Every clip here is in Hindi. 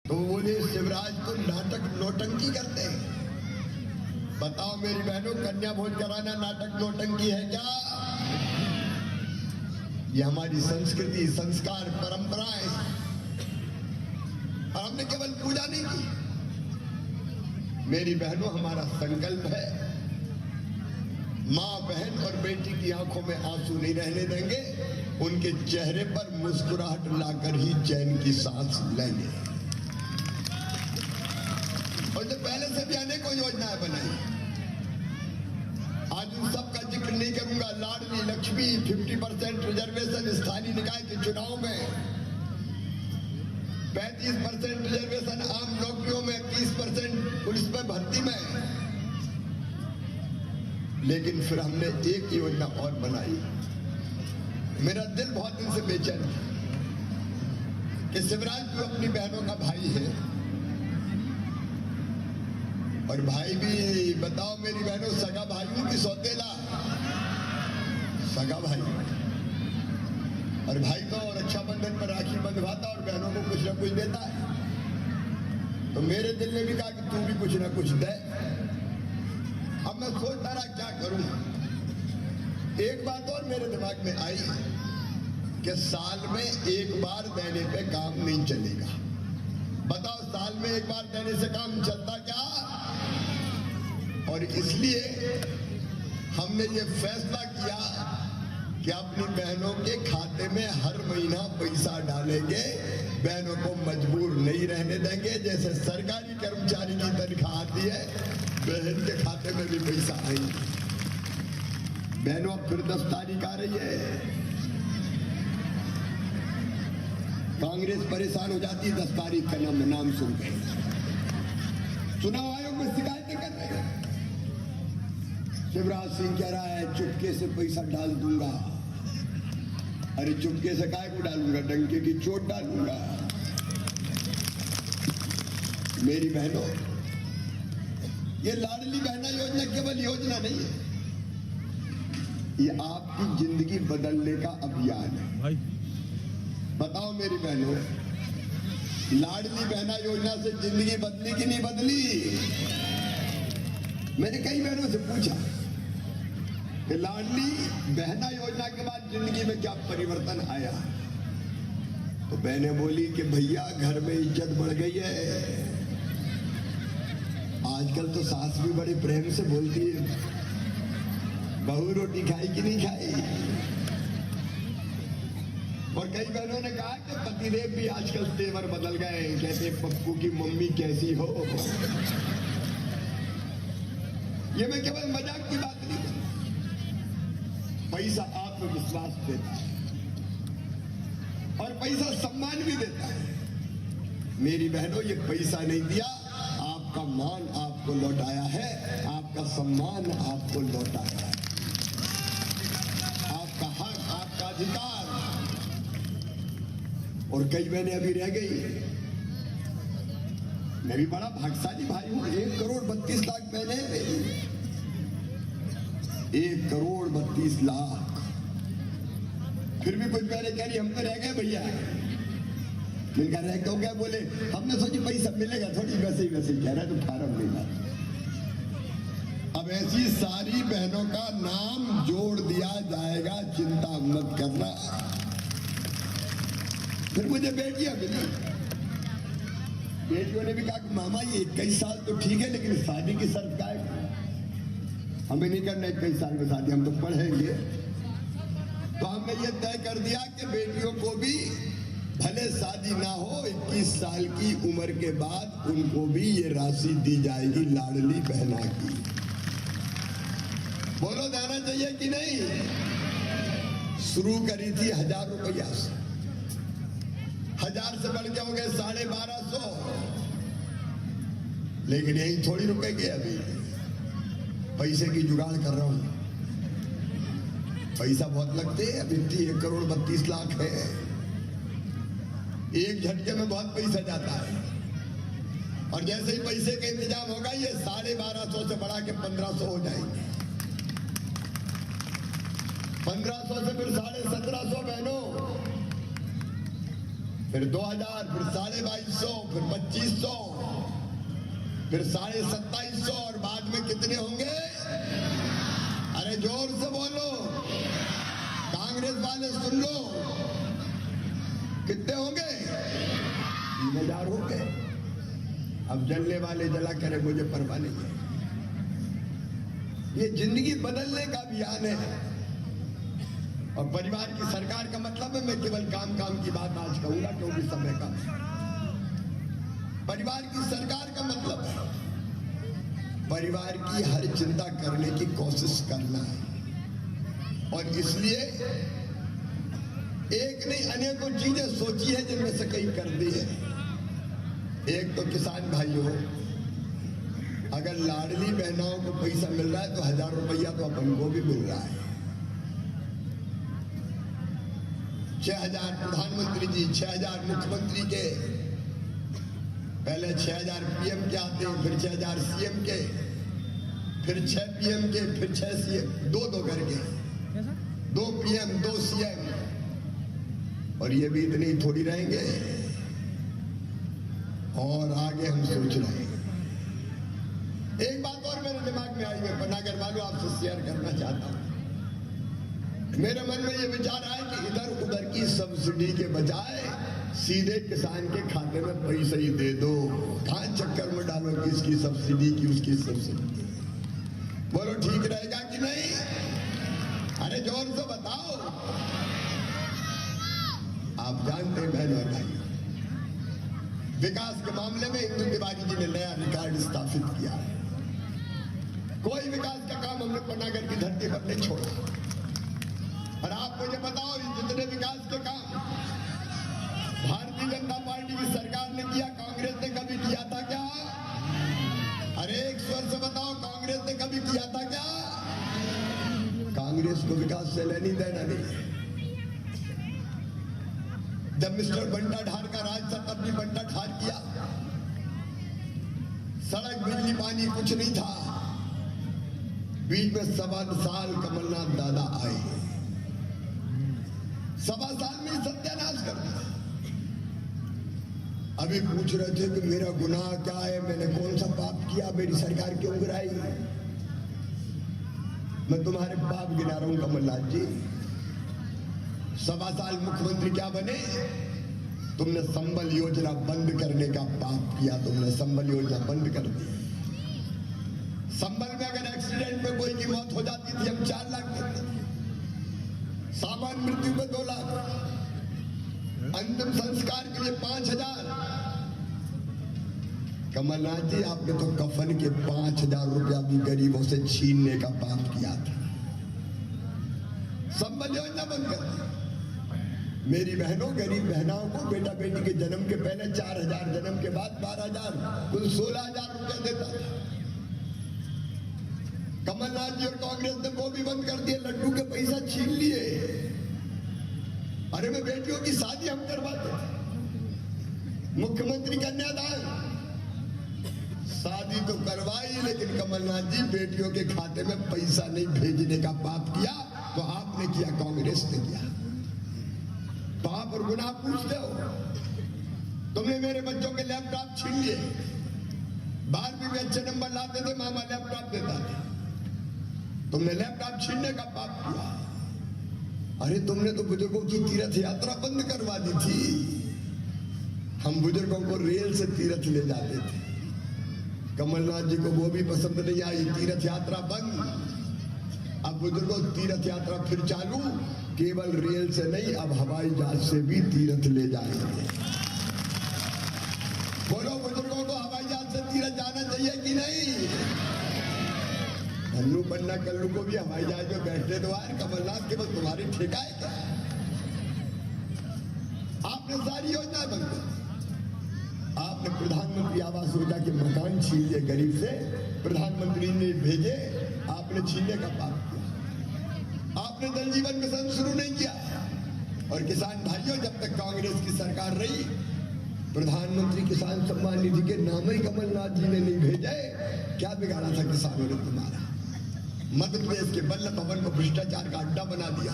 तो बोले शिवराज तो नाटक नौटंकी करते हैं। बताओ मेरी बहनों, कन्या भोज कराना नाटक नौटंकी है क्या? ये हमारी संस्कृति, संस्कार, परंपराएं। और हमने केवल पूजा नहीं की। मेरी बहनों, हमारा संकल्प है मां, बहन और बेटी की आंखों में आंसू नहीं रहने देंगे। उनके चेहरे पर मुस्कुराहट लाकर ही चैन की सांस लेंगे। और जो पहले से भी अनेकों योजनाएं बनाई, आज उन सब का जिक्र नहीं करूंगा। लाडली लक्ष्मी, 50% रिजर्वेशन स्थानीय निकाय के चुनाव में, 35% रिजर्वेशन आम नौकरियों में, 30% पुलिस में भर्ती में। लेकिन फिर हमने एक योजना और बनाई। मेरा दिल बहुत दिन से बेचैन था कि शिवराज जो अपनी बहनों का भाई है, और भाई भी बताओ मेरी बहनों, सगा भाई हूं कि सौतेला? सगा भाई। और भाई तो रक्षाबंधन पर राखी बंधवाता और बहनों को कुछ ना कुछ देता है। तो मेरे दिल ने भी कहा कि तू भी कुछ ना कुछ दे। अब मैं सोचता रहा क्या करूं। एक बात और मेरे दिमाग में आई कि साल में एक बार देने पे काम नहीं चलेगा। बताओ, साल में एक बार देने से काम चलता क्या? और इसलिए हमने ये फैसला किया कि अपनी बहनों के खाते में हर महीना पैसा डालेंगे। बहनों को मजबूर नहीं रहने देंगे। जैसे सरकारी कर्मचारी की तनख्वाह आती है, बहन के खाते में भी पैसा आएगा। बहनों, अब फिर 10 तारीख आ रही है। कांग्रेस परेशान हो जाती है 10 तारीख का नाम सुनकर। चुनाव आयोग में शिकायतें कर रहे हैं। शिवराज सिंह कह रहा है चुपके से पैसा डाल दूंगा। अरे चुपके से काय को डालूंगा? डंके की चोट डालूंगा। मेरी बहनों, ये लाडली बहना योजना केवल योजना नहीं है, ये आपकी जिंदगी बदलने का अभियान है। बताओ मेरी बहनों, लाडली बहना योजना से जिंदगी बदली कि नहीं बदली? मैंने कई बहनों से पूछा कि लाडली बहना योजना के बाद जिंदगी में क्या परिवर्तन आया। तो बहनें बोली कि भैया घर में इज्जत बढ़ गई है। आजकल तो सास भी बड़े प्रेम से बोलती है, बहू रोटी खाई कि नहीं खाई। और कई बहनों ने कहा कि पतिदेव भी आजकल तेवर बदल गए। कहते पप्पू की मम्मी कैसी हो। ये मैं केवल मजाक की बात नहीं करता। पैसा आत्मविश्वास देता है और पैसा सम्मान भी देता है। मेरी बहनों, ये पैसा नहीं दिया, आपका मान आपको लौटाया है, आपका सम्मान आपको लौटाया है, आपका हक, आपका अधिकार। और कई बहनें अभी रह गई। मैं भी बड़ा भाग्यशाली भाई हूं। 1,32,00,000 बहनें, 1,32,00,000। फिर भी कुछ बहनें कह रही हम तो रह गए भैया। मिलकर रह क्यों गए? बोले हमने सोची पैसा मिलेगा थोड़ी, वैसे ही कह रहा है तो फार्म मिला। अब ऐसी सारी बहनों का नाम जोड़ दिया जाएगा, चिंता मत करना। फिर मुझे बेटियां मिली। बेटियों ने भी कहा कि मामा ये 21 साल तो ठीक है, लेकिन शादी की शर्त क्या है? हमें नहीं करना 21 साल में शादी, हम तो पढ़ेंगे। तो हमने ये तय कर दिया कि बेटियों को भी भले शादी ना हो, 21 साल की उम्र के बाद उनको भी ये राशि दी जाएगी लाडली बहना की। बोलो देना चाहिए कि नहीं? शुरू करी थी 1,000 रुपया से, 1,000 से बढ़ के हो गए 1,250। लेकिन यही थोड़ी रुकेंगे, अभी पैसे की जुगाड़ कर रहा हूं। पैसा बहुत लगते हैं। अभी 1,32,00,000 है। एक झटके में बहुत पैसा जाता है। और जैसे ही पैसे का इंतजाम होगा, ये 1,250 से बढ़ा के 1,500 हो जाएंगे। 1,500 से फिर 1,750 बहनों। फिर 2000, फिर 2250, फिर 2500, फिर 2750 और बाद में कितने होंगे? अरे जोर से बोलो, कांग्रेस वाले सुन लो, कितने होंगे? 3000 होंगे। अब जलने वाले जला करे, मुझे परवाह नहीं है। ये जिंदगी बदलने का अभियान है। और परिवार की सरकार का मतलब है, मैं केवल काम की बात आज कहूंगा क्योंकि समय का। परिवार की सरकार का मतलब है परिवार की हर चिंता करने की कोशिश करना है। और इसलिए एक नहीं अनेकों चीजें सोची है जिनमें से कई कर दी है। एक तो किसान भाइयों, अगर लाडली बहनाओं को पैसा मिल रहा है तो 1000 रुपया तो अपन को भी मिल रहा है। 6000 प्रधानमंत्री जी, 6000 मुख्यमंत्री के, पहले 6000 पीएम के आते हैं, फिर 6000 सीएम के, फिर 6 पीएम के, फिर 6 सीएम, दो करके 2 पीएम 2 सीएम। और ये भी इतने ही थोड़ी रहेंगे, और आगे हम सोच रहे हैं। एक बात और मेरे दिमाग में आई, मैं पन्नागर वालों आपसे शेयर करना चाहता हूं। मेरे मन में ये विचार आया कि इधर उधर की सब्सिडी के बजाय सीधे किसान के खाते में पैसा ही दे दो। कहां चक्कर में डालो कि इसकी सब्सिडी की उसकी सब्सिडी। बोलो ठीक रहेगा कि नहीं? अरे जोर से बताओ। आप जानते हैं बहन और भाई, विकास के मामले में इंदु तिवारी जी ने नया रिकॉर्ड स्थापित किया है। कोई विकास का काम हमने पन्नागर की धरती पर नहीं छोड़ा। और आप मुझे बताओ, जितने विकास के काम भारतीय जनता पार्टी की सरकार ने किया, कांग्रेस ने कभी किया था क्या? अरे एक स्वर से बताओ, कांग्रेस ने कभी किया था क्या? कांग्रेस को विकास से लेनी देना नहीं। जब मिस्टर बंटा ढार का राज था तब भी बंटा ढार किया। सड़क बिजली पानी कुछ नहीं था। बीच में 7 साल कमलनाथ दादा आए, 7 साल में सत्यानाश कर दिया। अभी पूछ रहे थे कि मेरा गुनाह क्या है, मैंने कौन सा पाप किया, मेरी सरकार क्यों गिराई? मैं तुम्हारे पाप गिना रहा हूं कमलनाथ जी। 7 साल मुख्यमंत्री क्या बने? तुमने संबल योजना बंद करने का पाप किया। तुमने संबल योजना बंद कर दी। संबल में अगर एक्सीडेंट में कोई की मौत हो जाती थी, हम 4 लाख देते थे। सामान्य मृत्यु पे 2 लाख, अंतिम संस्कार के लिए 5000। कमलनाथ जी, आपने तो कफन के 5000 रुपया भी गरीबों से छीनने का पाप किया था। संबल योजना बंद कर दी। मेरी बहनों, गरीब बहनाओं को बेटा बेटी के जन्म के पहले 4000, जन्म के बाद 12000, कुल 16000 रुपया देता था। कमलनाथ जी और कांग्रेस ने वो भी बंद कर दिए, लड्डू के पैसा छीन लिए। अरे मैं बेटियों की शादी हम करवाते थे, मुख्यमंत्री कन्यादान, शादी तो करवाई, लेकिन कमलनाथ जी बेटियों के खाते में पैसा नहीं भेजने का पाप किया। तो आपने किया, कांग्रेस ने किया। पाप और गुनाह पूछते हो। तुमने मेरे बच्चों के लैपटॉप छीन लिए। 12वीं में अच्छे नंबर लाते थे, मामा लैपटॉप देता था। तुमने लैपटॉप छीनने का पाप किया। अरे तुमने तो बुजुर्गों की तीर्थ यात्रा बंद करवा दी थी। हम बुजुर्गों को रेल से तीर्थ ले जाते थे। कमलनाथ जी को वो भी पसंद नहीं आई, तीर्थ यात्रा बंद। अब बुजुर्गों तीर्थ यात्रा फिर चालू, केवल रेल से नहीं, अब हवाई जहाज से भी तीर्थ ले जाएंगे। बोलो, बुजुर्गों को हवाई जहाज से तीर्थ जाना चाहिए कि नहीं? अन्नू पन्ना कल्लू को भी हवाई जहाज में बैठने दो यार। कमलनाथ केवल तुम्हारी ठेका है क्या? आपने सारी योजना बंद कर दी। आपने प्रधानमंत्री आवास योजना के मकान छीन लिए गरीब से, प्रधानमंत्री ने भेजे, आपने छीनने का पाप किया। आपने जल जीवन मिशन शुरू नहीं किया। और किसान भाइयों, जब तक कांग्रेस की सरकार रही, प्रधानमंत्री किसान सम्मान निधि के नाम ही कमलनाथ जी ने नहीं भेजे। क्या बिगाड़ा था किसानों ने तुम्हारा? मध्य प्रदेश के बल्लभ भवन को भ्रष्टाचार का अड्डा बना दिया।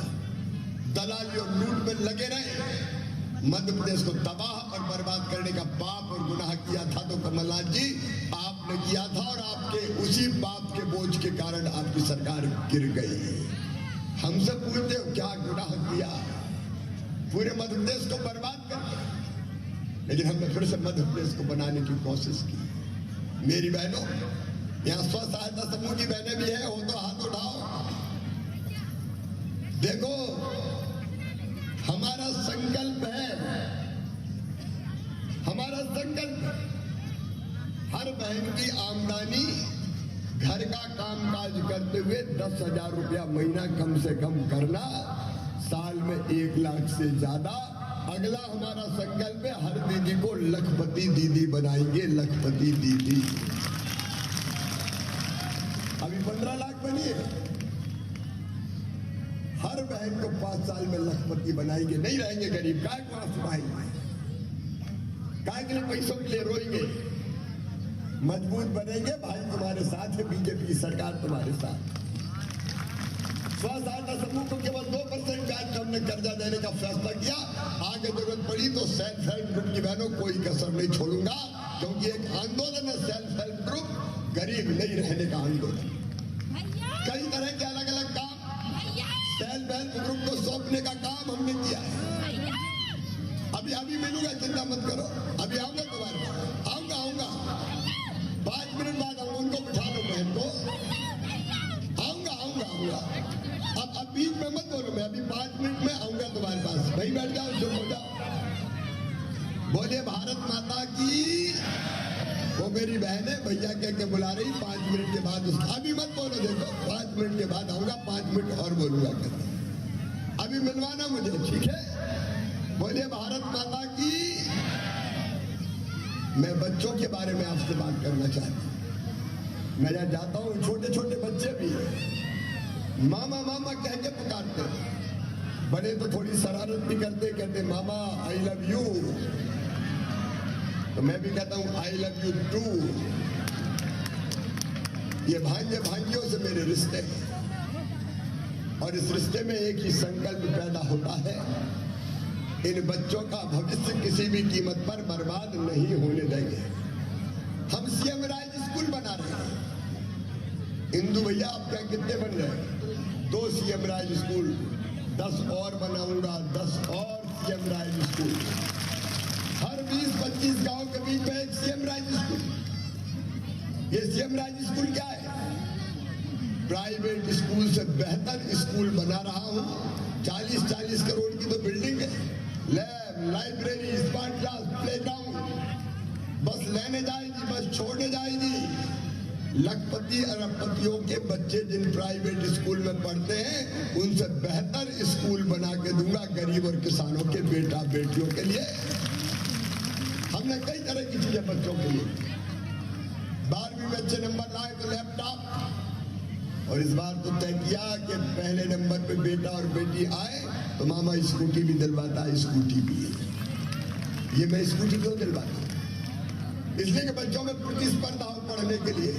दलाली और लूट में लगे रहे, मध्य प्रदेश को तबाह और बर्बाद करने का पाप और गुनाह किया था तो कमलनाथ जी आपने किया था, और आपके उसी पाप के बोझ के कारण आपकी सरकार गिर गई। हमसे पूछते हो क्या गुनाह किया, पूरे मध्य प्रदेश को बर्बाद कर दिया, लेकिन हमने फिर से मध्य प्रदेश को बनाने की कोशिश की। मेरी बहनों, यहाँ स्व सहायता समूह की बहनें भी है, हो तो हाथ उठाओ। देखो, हमारा संकल्प है, हमारा संकल्प हर बहन की आमदनी घर का कामकाज करते हुए 10,000 रुपया महीना कम से कम करना, साल में 1 लाख से ज्यादा। अगला हमारा संकल्प है हर दीदी को लखपति दीदी बनाएंगे, लखपति दीदी। अभी 15 लाख बनी है, हर बहन को 5 साल में लखपति बनाएंगे। नहीं रहेंगे गरीब, काय को आंसू बहाएंगे, काय के लिए पैसों के लिए रोएंगे, मजबूत बनेंगे। भाई तुम्हारे साथ है, बीजेपी की सरकार तुम्हारे साथ। स्व सहायता समूह को केवल 2% ब्याज पर हमने कर्जा देने का फैसला किया। आगे जरूरत पड़ी तो सेल्फ हेल्प ग्रुप की बहनों कोई कसर नहीं छोड़ूंगा, क्योंकि एक आंदोलन है सेल्फ हेल्प ग्रुप, गरीब नहीं रहने का आंदोलन। कई तरह के अलग अलग काम सेल्फ हेल्प ग्रुप को सौंपने का काम हमने किया है। अभी मिलूंगा, चिंता मत करो, अभी आऊंगा तुम्हारे पास, आऊंगा 5 मिनट बाद आऊंगा, उनको बिठा लो बहन को, आऊंगा। अब बीच में मत बोलो, मैं अभी 5 मिनट में आऊंगा तुम्हारे पास। भाई बैठ जाओ, चुप हो जाओ। बोलिए भारत माता की। वो मेरी बहन है, भैया कह के बुला रही, 5 मिनट के बाद अभी मत बोलो, देखो 5 मिनट के बाद आऊंगा, 5 मिनट और बोलूंगा करके। अभी मिलवाना मुझे, ठीक है? बोलिए भारत माता की। मैं बच्चों के बारे में आपसे बात करना चाहता हूं। मैं जहां जाता हूं, छोटे छोटे बच्चे भी मामा मामा कह के पुकारते, बड़े तो थोड़ी शरारत भी करते, कहते मामा आई लव यू, तो मैं भी कहता हूं आई लव यू टू। ये भांजे भांजियों से मेरे रिश्ते हैं, और इस रिश्ते में एक ही संकल्प पैदा होता है, इन बच्चों का भविष्य किसी भी कीमत पर बर्बाद नहीं होने देंगे। हम सीएम राज स्कूल बना रहे हैं। इंदु भैया आपका कितने बन रहे? 2 सीएम राज स्कूल, 10 और बनाऊंगा, 10 और सीएम राज स्कूल। हर 20-25 गांव के बीच में एक सीएम राज स्कूल। ये सीएम राज स्कूल क्या है? प्राइवेट स्कूल से बेहतर स्कूल बना रहा हूं। 40-40 करोड़ की तो बिल्डिंग है, lab, library, smart class, playground. बस लेने जाएगी, बस छोड़ने जाएगी। लखपति अरबपतियों के बच्चे जिन प्राइवेट स्कूल में पढ़ते हैं, उनसे बेहतर स्कूल बना के दूंगा गरीब और किसानों के बेटा बेटियों के लिए। हमने कई तरह की चीजें बच्चों के लिए। 12वीं में अच्छे नंबर लाए तो लैपटॉप, और इस बार तो तय किया कि पहले नंबर पे बेटा और बेटी आए तो मामा स्कूटी भी दिलवाता है। स्कूटी भी है। ये मैं स्कूटी क्यों दिलवाता? इसलिए कि बच्चों में प्रतिस्पर्धा हो पढ़ने के लिए।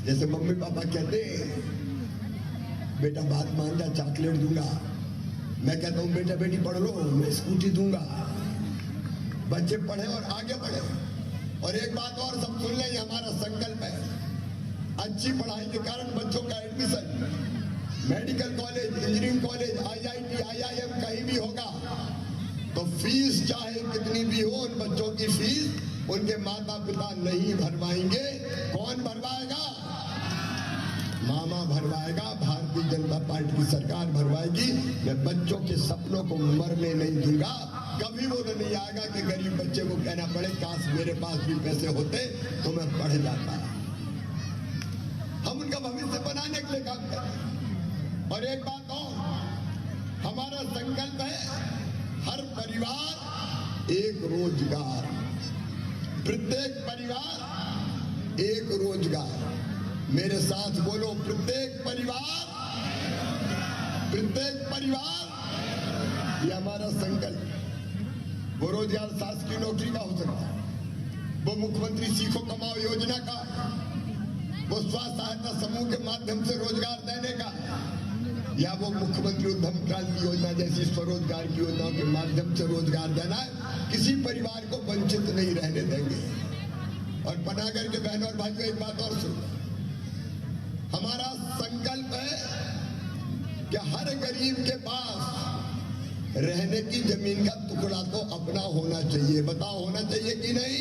जैसे मम्मी पापा कहते हैं बेटा बात मान जा, चॉकलेट दूंगा, मैं कहता हूँ बेटा बेटी पढ़ लो, मैं स्कूटी दूंगा। बच्चे पढ़े और आगे बढ़े। और एक बात और सब सुन लें, हमारा संकल्प है, अच्छी पढ़ाई के कारण बच्चों का admission medical college, engineering college, IIT, IIM कहीं भी होगा तो फीस चाहे कितनी भी हो, उन बच्चों की फीस उनके माता पिता नहीं भरवाएंगे। कौन भरवाएगा? मामा भरवाएगा, भारतीय जनता पार्टी की सरकार भरवाएगी। मैं बच्चों के सपनों को मरने नहीं दूंगा। कभी वो नहीं आएगा कि गरीब बच्चे को कहना पड़े काश मेरे पास भी पैसे होते तो मैं पढ़ जाता। हम उनका भविष्य बनाने के लिए काम करें। और एक बात और, हमारा संकल्प है हर परिवार एक रोजगार, प्रत्येक परिवार एक रोजगार। मेरे साथ बोलो, प्रत्येक परिवार, ये हमारा संकल्प। वो रोजगार शासकीय नौकरी का हो सकता है, वो मुख्यमंत्री सीखो कमाओ योजना का, वो स्व सहायता समूह के माध्यम से रोजगार देने का, या वो मुख्यमंत्री उद्यम क्रांति योजना जैसी स्वरोजगार की योजनाओं के माध्यम से रोजगार देना है, किसी परिवार को वंचित नहीं रहने देंगे। और पनागर के बहनों और भाइयों, एक बात और सुनो, हमारा संकल्प है कि हर गरीब के पास रहने की जमीन का टुकड़ा तो अपना होना चाहिए। बताओ, होना चाहिए कि नहीं?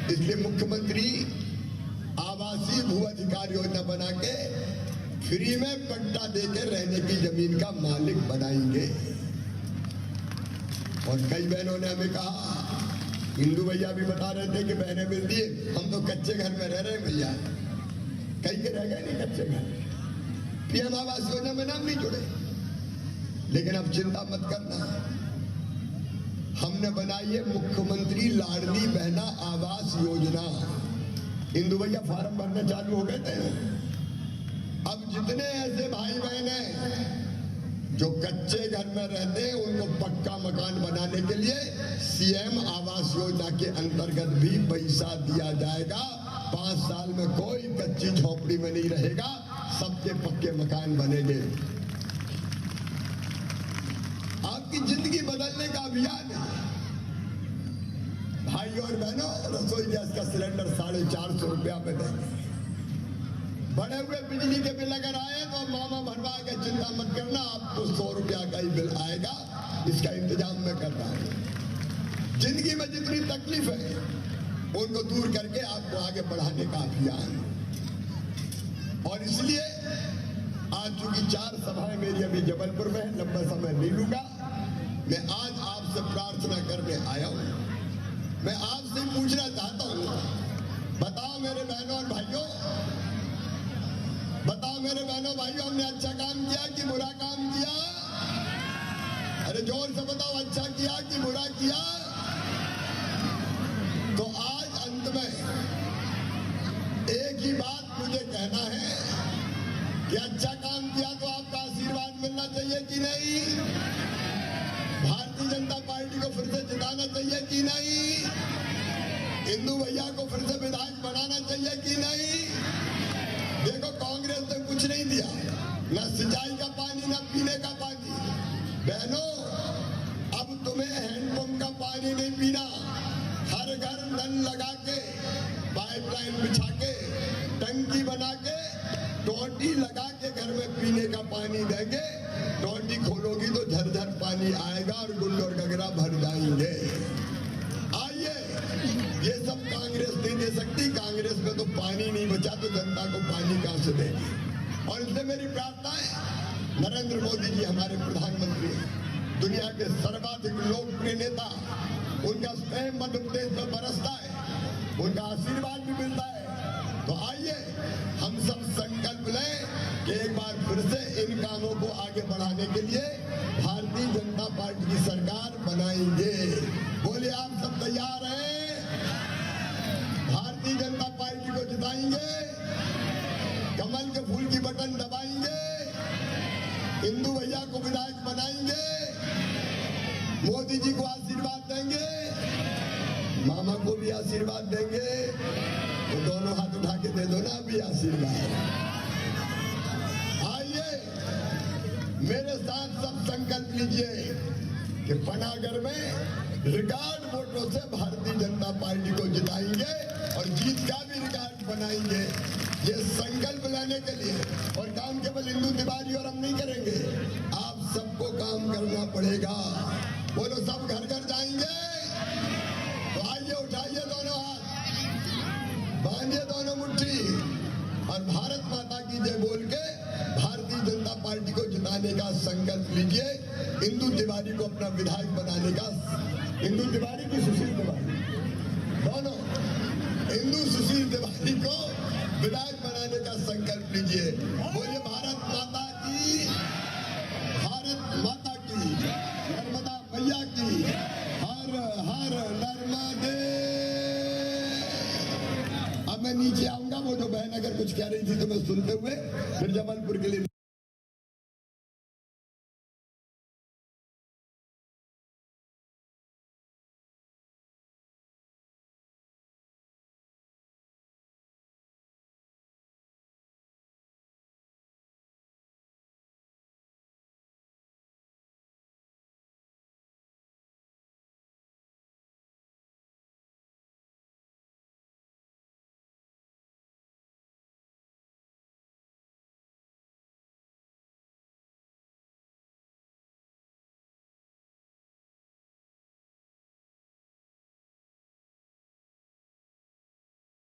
इसलिए मुख्यमंत्री आवासीय भू अधिकार योजना बना के फ्री में पट्टा देकर रहने की जमीन का मालिक बनाएंगे। और कई बहनों ने हमें कहा, हिंदू भैया भी बता रहे थे कि बहनें मिलती है, हम तो कच्चे घर में रह रहे हैं भैया। कई के रह गए नहीं कच्चे घर, पीएम आवास योजना में नाम नहीं जुड़े। लेकिन अब चिंता मत करना, हमने बनाई है मुख्यमंत्री लाडली बहना आवास योजना। हिंदू भैया फार्म भरने चालू हो गए थे। अब जितने ऐसे भाई बहन हैं जो कच्चे घर में रहते हैं, उनको पक्का मकान बनाने के लिए सीएम आवास योजना के अंतर्गत भी पैसा दिया जाएगा। 5 साल में कोई कच्ची झोपड़ी में नहीं रहेगा, सबके पक्के मकान बनेंगे। आपकी जिंदगी बदलने का अभियान है भाई और बहनों। रसोई गैस का सिलेंडर 450 रुपया में देंगे। बढ़े हुए बिजली के बिल अगर आए तो मामा भरवा के चिंता मत करना, आपको 100 रुपया का ही बिल आएगा, इसका इंतजाम मैं कर रहा हूं। जिंदगी में जितनी तकलीफ है उनको दूर करके आपको आगे बढ़ाने का अभियान। और इसलिए आज चूंकि 4 सभाएं मेरी अभी जबलपुर में, लंबा समय नहीं लूंगा, मैं आज आपसे प्रार्थना करने आया हूं। मैं आपसे पूछना चाहता हूं, बताओ मेरे बहनों और भाइयों, बताओ मेरे बहनों भाइयों, हमने अच्छा काम किया कि बुरा काम किया? अरे जोर से बताओ, अच्छा किया कि बुरा किया? तो आज अंत में एक ही बात मुझे कहना है कि अच्छा काम किया तो आपका आशीर्वाद मिलना चाहिए कि नहीं? भारतीय जनता पार्टी को फिर से जिताना चाहिए कि नहीं? हिंदू भैया को फिर से विधायक बनाना चाहिए कि नहीं? देखो, कांग्रेस ने कुछ नहीं दिया, न सिंचाई का पानी, न पीने का पानी। बहनों, अब तुम्हें हैंडपंप का पानी नहीं पीना, हर घर नल लगा के, पाइपलाइन बिछा के, टंकी बना के, टोटी लगा के घर में पीने का पानी देंगे। टोटी खोलोगी तो झरझर पानी आएगा और गुंड और गगरा भर जाएंगे। आइए, ये सब कांग्रेस नहीं दे सकती। कांग्रेस में तो पानी नहीं बचा तो जनता को पानी कहां से देगी? और इसलिए मेरी प्रार्थना है, नरेंद्र मोदी जी हमारे प्रधानमंत्री, दुनिया के सर्वाधिक लोकप्रिय नेता, उनका स्नेह मध्य प्रदेश में बरसता है, उनका आशीर्वाद भी मिलता है। तो आइए हम सब संकल्प लें कि एक बार फिर से इन कामों को आगे बढ़ाने के लिए भारतीय जनता पार्टी की सरकार बनाएंगे। बोले, आप सब तैयार हैं? भारतीय जनता पार्टी को जिताएंगे, कमल के फूल की बटन दबाएंगे, हिंदू भैया को विधायक बनाएंगे, मोदी जी को आशीर्वाद देंगे, मामा को भी आशीर्वाद देंगे। तो दोनों हाथ उठा के दे दो ना अभी आशीर्वाद। आइए मेरे साथ सब संकल्प लीजिए कि पनागर में रिकॉर्ड वोटों से भारतीय जनता पार्टी को जिताएंगे और जीत का भी रिकॉर्ड बनाएंगे। ये संकल्प लेने के लिए, और काम केवल हिंदू तिवारी और हम नहीं करेंगे, आप सबको काम करना पड़ेगा। बोलो, सब घर घर जाएंगे? तो आइए, उठाइए दोनों हाथ, बांधिए दोनों मुट्ठी और भारत माता की जय बोल के भारतीय जनता पार्टी को जिताने का संकल्प लीजिए। हिंदू तिवारी को अपना विधायक बनाने का, हिंदू तिवारी की सुशील तिवारी, दोनों हिंदू सुशील तिवारी को विधायक बनाने का संकल्प लीजिए। बोलिए, भारत माता की, भारत माता की, नर्मदा मैया की, हर हर नर्मदे। अब मैं नीचे आऊंगा, वो जो बहन अगर कुछ कह रही थी तो मैं सुनते हुए फिर जबलपुर के लिए